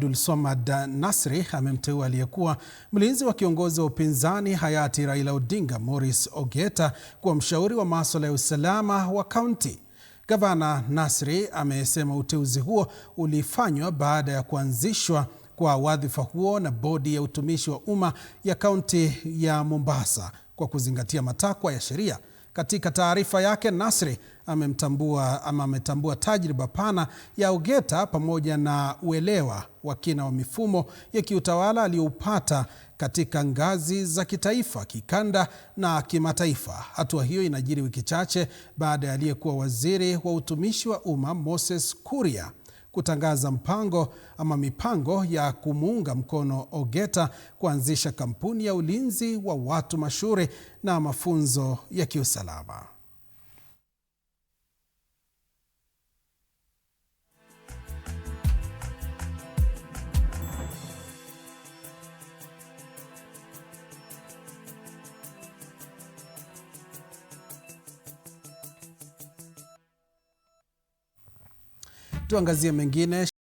Abdulswamad Nasri amemteua aliyekuwa mlinzi wa kiongozi wa upinzani hayati Raila Odinga, Maurice Ogeta, kuwa mshauri wa masuala ya usalama wa kaunti. Gavana Nasri amesema uteuzi huo ulifanywa baada ya kuanzishwa kwa wadhifa huo na bodi ya utumishi wa umma ya kaunti ya Mombasa kwa kuzingatia matakwa ya sheria. Katika taarifa yake, Nasri ametambua tajriba pana ya Ogeta pamoja na uelewa wa kina wa mifumo ya kiutawala aliyoupata katika ngazi za kitaifa, kikanda na kimataifa. Hatua hiyo inajiri wiki chache baada ya aliyekuwa waziri wa utumishi wa umma Moses Kuria kutangaza mipango ya kumuunga mkono Ogeta kuanzisha kampuni ya ulinzi wa watu mashuhuri na mafunzo ya kiusalama. Tuangazie mengine.